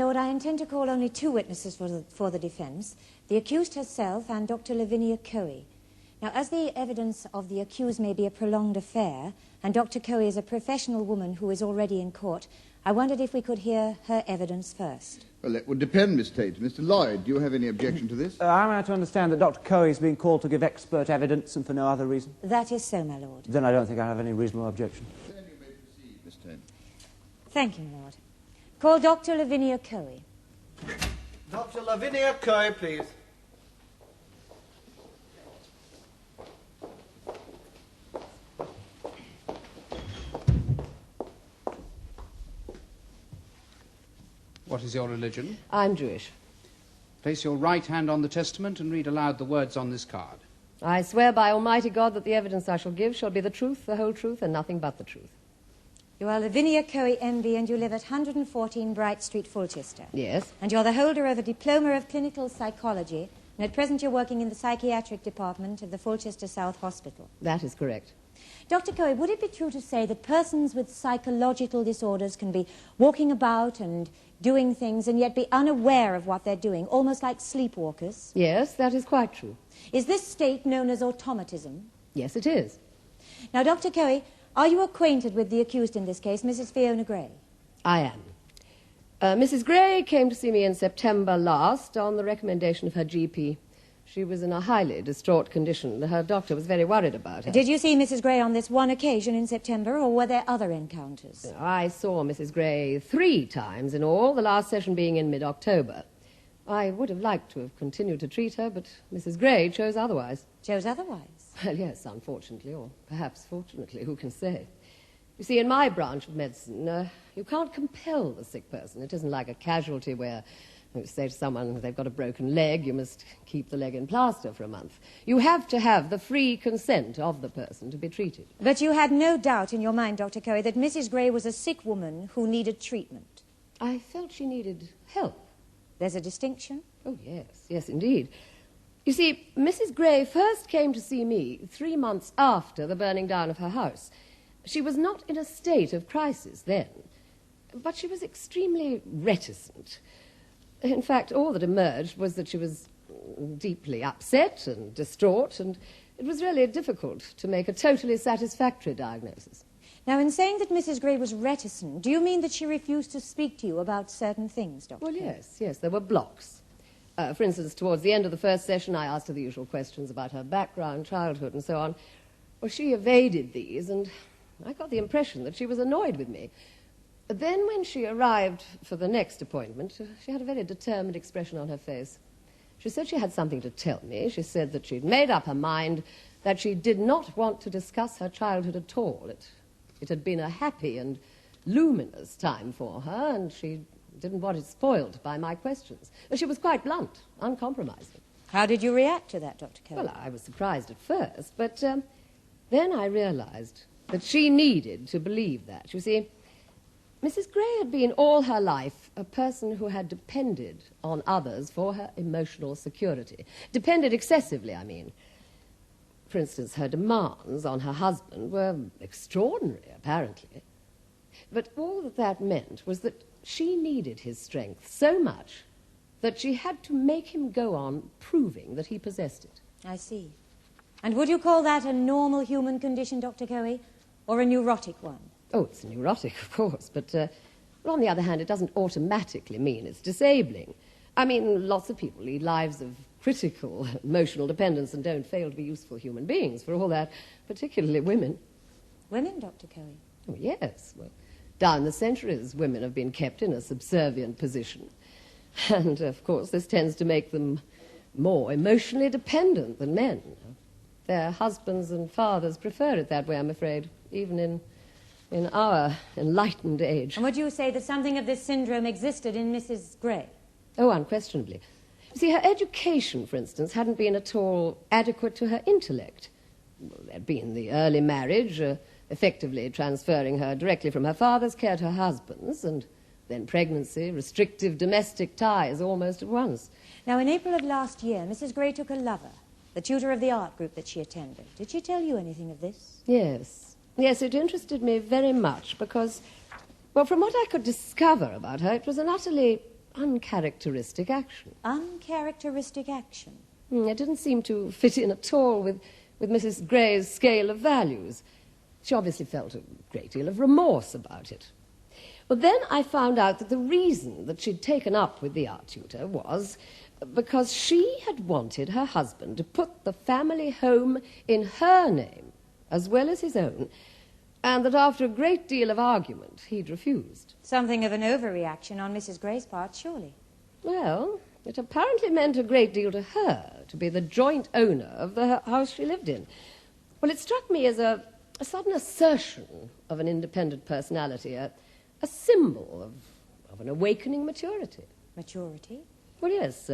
Lord, I intend to call only two witnesses for the defence, the accused herself and Dr. Lavinia Coe. Now, as the evidence of the accused may be a prolonged affair, and Dr. Coe is a professional woman who is already in court, I wondered if we could hear her evidence first. Well, that would depend, Miss Tate. Mr. Lloyd, do you have any objection to this? Am I to understand that Dr. Coe is being called to give expert evidence and for no other reason? That is so, my lord. Then I don't think I have any reasonable objection. Then you may proceed, Miss Tate. Thank you, my lord. Call Dr. Lavinia Coe. Dr. Lavinia Coe, please. What is your religion? I'm Jewish. Place your right hand on the testament and read aloud the words on this card. I swear by Almighty God that the evidence I shall give shall be the truth, the whole truth, and nothing but the truth. You are Lavinia Coe, MB, and you live at 114 Bright Street, Fulchester. Yes. And you're the holder of a diploma of clinical psychology, and at present you're working in the psychiatric department of the Fulchester South Hospital. That is correct. Dr. Coe, would it be true to say that persons with psychological disorders can be walking about and doing things and yet be unaware of what they're doing, almost like sleepwalkers? Yes, that is quite true. Is this state known as automatism? Yes, it is. Now, Dr. Coe, are you acquainted with the accused in this case, Mrs. Fiona Gray? I am. Mrs. Gray came to see me in September last on the recommendation of her GP. She was in a highly distraught condition. Her doctor was very worried about her. Did you see Mrs. Gray on this one occasion in September, or were there other encounters? I saw Mrs. Gray 3 times in all, the last session being in mid-October. I would have liked to have continued to treat her, but Mrs. Gray chose otherwise. Chose otherwise? Well, yes, unfortunately, or perhaps fortunately, who can say? You see, in my branch of medicine, you can't compel the sick person. It isn't like a casualty where you say to someone they've got a broken leg, you must keep the leg in plaster for a month. You have to have the free consent of the person to be treated. But you had no doubt in your mind, Dr. Coe, that Mrs. Gray was a sick woman who needed treatment. I felt she needed help. There's a distinction? Oh, yes, yes, indeed. You see, Mrs. Gray first came to see me 3 months after the burning down of her house. She was not in a state of crisis then, but she was extremely reticent. In fact, all that emerged was that she was deeply upset and distraught, and it was really difficult to make a totally satisfactory diagnosis. Now, in saying that Mrs. Gray was reticent, do you mean that she refused to speak to you about certain things, Dr. Well, Coe? yes, there were blocks. For instance, towards the end of the first session, I asked her the usual questions about her background, childhood, and so on. Well, she evaded these, and I got the impression that she was annoyed with me. Then when she arrived for the next appointment, she had a very determined expression on her face. She said she had something to tell me. She said that she'd made up her mind that she did not want to discuss her childhood at all. It had been a happy and luminous time for her, and she didn't want it spoiled by my questions. She was quite blunt, uncompromising. How did you react to that, Dr. Coe? Well, I was surprised at first, but then I realized that she needed to believe that. You see, Mrs. Gray had been all her life a person who had depended on others for her emotional security. Depended excessively, I mean. For instance, her demands on her husband were extraordinary, apparently. But all that meant was that she needed his strength so much that she had to make him go on proving that he possessed it. I see. And would you call that a normal human condition, Dr. Coe, or a neurotic one? Oh, it's neurotic, of course, but on the other hand, it doesn't automatically mean it's disabling. I mean, lots of people lead lives of critical emotional dependence and don't fail to be useful human beings for all that, particularly women. Women, Dr. Coe? Oh, yes. Well, down the centuries, women have been kept in a subservient position. And, of course, this tends to make them more emotionally dependent than men. Their husbands and fathers prefer it that way, I'm afraid, even in our enlightened age. And would you say that something of this syndrome existed in Mrs. Gray? Oh, unquestionably. You see, her education, for instance, hadn't been at all adequate to her intellect. Well, there'd been the early marriage, effectively transferring her directly from her father's care to her husband's, and then pregnancy, restrictive domestic ties almost at once. Now, in April of last year, Mrs. Gray took a lover, the tutor of the art group that she attended. Did she tell you anything of this? Yes. Yes, it interested me very much because, well, from what I could discover about her, it was an utterly uncharacteristic action. Uncharacteristic action? It didn't seem to fit in at all with Mrs. Gray's scale of values. She obviously felt a great deal of remorse about it. Well, then I found out that the reason that she'd taken up with the art tutor was because she had wanted her husband to put the family home in her name, as well as his own, and that after a great deal of argument, he'd refused. Something of an overreaction on Mrs. Gray's part, surely. Well, it apparently meant a great deal to her to be the joint owner of the house she lived in. Well, it struck me as a sudden assertion of an independent personality, a symbol of an awakening maturity. Maturity? Well, yes.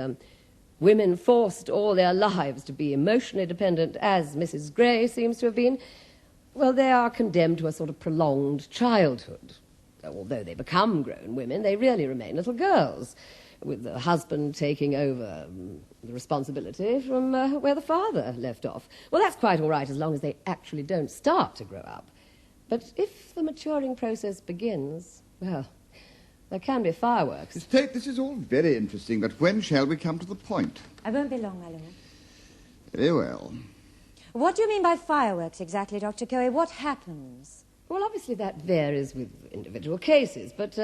Women forced all their lives to be emotionally dependent, as Mrs. Gray seems to have been, well, they are condemned to a sort of prolonged childhood. Although they become grown women, they really remain little girls, with the husband taking over the responsibility from where the father left off. Well, that's quite all right as long as they actually don't start to grow up. But if the maturing process begins, well, there can be fireworks. Miss Tate, this is all very interesting, but when shall we come to the point? I won't be long, my lord. Very well. What do you mean by fireworks exactly, Dr. Coe? What happens? Well, obviously that varies with individual cases, but,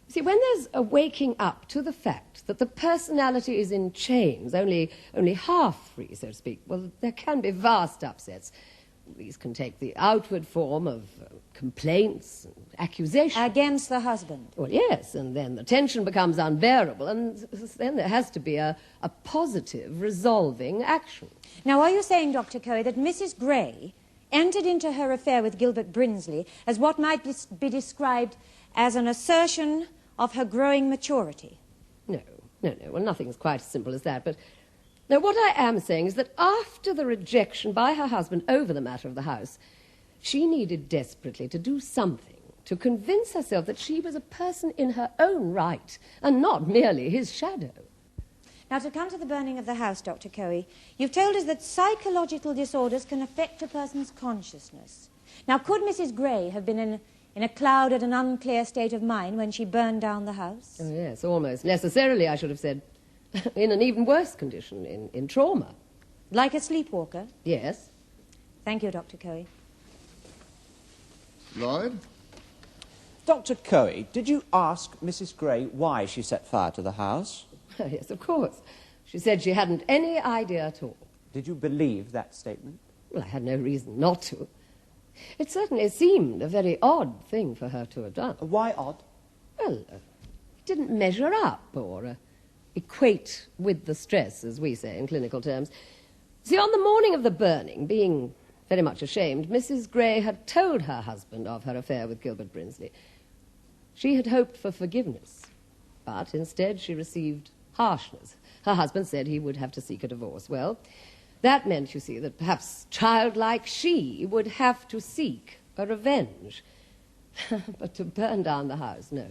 see, when there's a waking up to the fact that the personality is in chains, only half free, so to speak, well, there can be vast upsets. These can take the outward form of complaints and accusations. Against the husband? Well, yes, and then the tension becomes unbearable, and then there has to be a positive, resolving action. Now, are you saying, Dr. Coe, that Mrs. Gray entered into her affair with Gilbert Brinsley as what might be described as an assertion of her growing maturity? No. Well, nothing's quite as simple as that, but... Now, what I am saying is that after the rejection by her husband over the matter of the house, she needed desperately to do something to convince herself that she was a person in her own right and not merely his shadow. Now, to come to the burning of the house, Dr. Coe, you've told us that psychological disorders can affect a person's consciousness. Now, could Mrs. Gray have been in a clouded and unclear state of mind when she burned down the house? Oh, yes, almost necessarily, I should have said. In an even worse condition, in trauma. Like a sleepwalker? Yes. Thank you, Dr. Coe. Lloyd? Dr. Coe, did you ask Mrs. Gray why she set fire to the house? Oh, yes, of course. She said she hadn't any idea at all. Did you believe that statement? Well, I had no reason not to. It certainly seemed a very odd thing for her to have done. Why odd? Well, it didn't measure up or equate with the stress, as we say in clinical terms. See, on the morning of the burning, being very much ashamed, Mrs. Gray had told her husband of her affair with Gilbert Brinsley. She had hoped for forgiveness, but instead she received harshness. Her husband said he would have to seek a divorce. Well, that meant, you see, that perhaps childlike she would have to seek a revenge. But to burn down the house, no.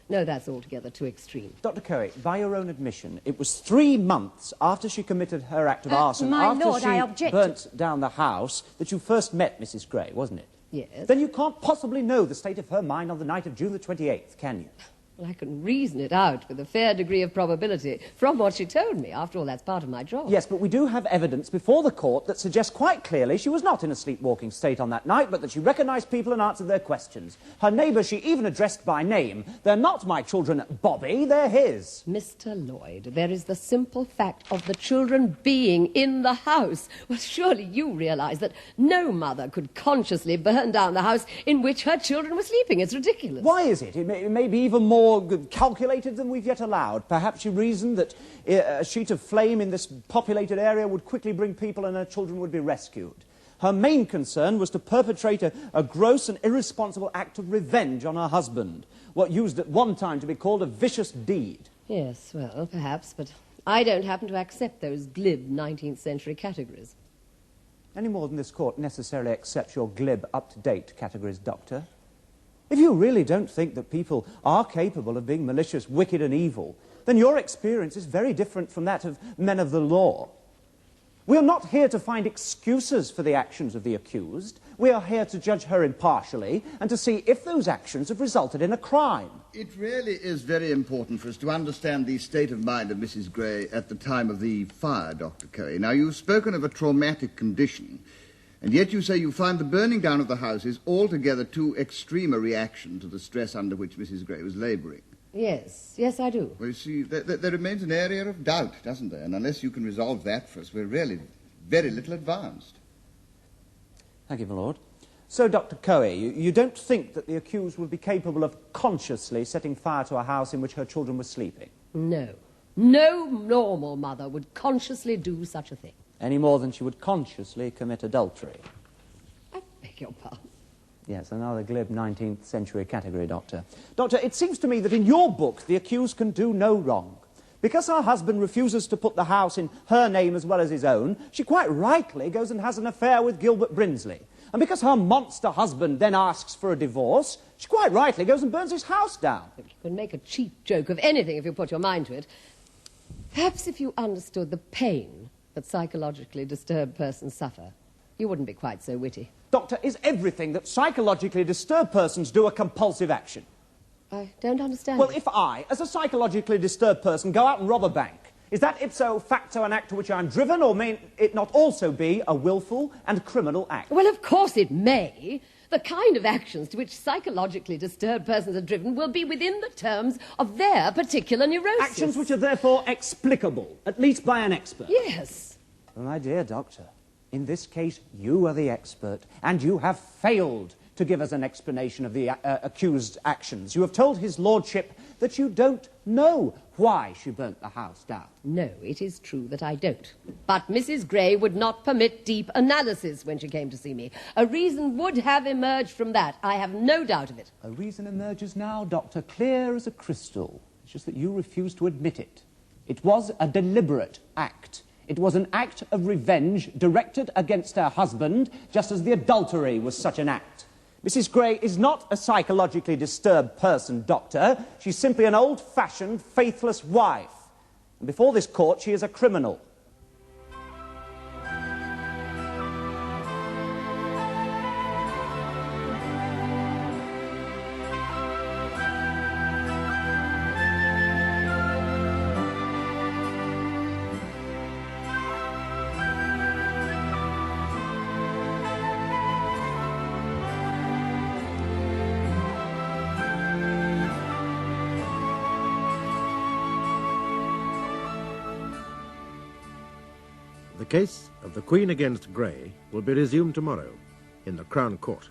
No, that's altogether too extreme. Dr. Coe, by your own admission, it was 3 months after she committed her act of arson, my after lord, she I object. burnt down the house, that you first met Mrs. Gray, wasn't it? Yes. Then you can't possibly know the state of her mind on the night of June the 28th, can you? Well, I can reason it out with a fair degree of probability from what she told me. After all, that's part of my job. Yes, but we do have evidence before the court that suggests quite clearly she was not in a sleepwalking state on that night, but that she recognised people and answered their questions. Her neighbours she even addressed by name. They're not my children, Bobby, they're his. Mr. Lloyd, there is the simple fact of the children being in the house. Well, surely you realise that no mother could consciously burn down the house in which her children were sleeping. It's ridiculous. Why is it? It may be even more calculated than we've yet allowed. Perhaps she reasoned that a sheet of flame in this populated area would quickly bring people and her children would be rescued. Her main concern was to perpetrate a gross and irresponsible act of revenge on her husband, what used at one time to be called a vicious deed. Yes, well, perhaps, but I don't happen to accept those glib 19th century categories. Any more than this court necessarily accepts your glib, up-to-date categories, Doctor. If you really don't think that people are capable of being malicious, wicked and evil, then your experience is very different from that of men of the law. We are not here to find excuses for the actions of the accused. We are here to judge her impartially and to see if those actions have resulted in a crime. It really is very important for us to understand the state of mind of Mrs. Gray at the time of the fire, Dr. Curry. Now, you've spoken of a traumatic condition, and yet you say you find the burning down of the house is altogether too extreme a reaction to the stress under which Mrs. Gray was labouring. Yes, yes, I do. Well, you see, there remains an area of doubt, doesn't there? And unless you can resolve that for us, we're really very little advanced. Thank you, my lord. So, Dr. Coe, you don't think that the accused would be capable of consciously setting fire to a house in which her children were sleeping? No. No normal mother would consciously do such a thing. Any more than she would consciously commit adultery? I beg your pardon. Yes, another glib 19th century category, Doctor. Doctor, it seems to me that in your book the accused can do no wrong. Because her husband refuses to put the house in her name as well as his own, she quite rightly goes and has an affair with Gilbert Brinsley. And because her monster husband then asks for a divorce, she quite rightly goes and burns his house down. You can make a cheap joke of anything if you put your mind to it. Perhaps if you understood the pain that psychologically disturbed persons suffer, you wouldn't be quite so witty. Doctor, is everything that psychologically disturbed persons do a compulsive action? I don't understand. Well, if I, as a psychologically disturbed person, go out and rob a bank, is that ipso facto an act to which I'm driven, or may it not also be a willful and criminal act? Well, of course it may. The kind of actions to which psychologically disturbed persons are driven will be within the terms of their particular neurosis. Actions which are therefore explicable, at least by an expert. Yes. Well, my dear doctor, in this case, you are the expert, and you have failed to give us an explanation of the accused's actions. You have told his lordship that you don't know why she burnt the house down. No, it is true that I don't. But Mrs. Gray would not permit deep analysis when she came to see me. A reason would have emerged from that. I have no doubt of it. A reason emerges now, Doctor, clear as a crystal. It's just that you refuse to admit it. It was a deliberate act. It was an act of revenge directed against her husband, just as the adultery was such an act. Mrs. Gray is not a psychologically disturbed person, Doctor. She's simply an old-fashioned, faithless wife. And before this court, she is a criminal. The case of the Queen against Gray will be resumed tomorrow in the Crown Court.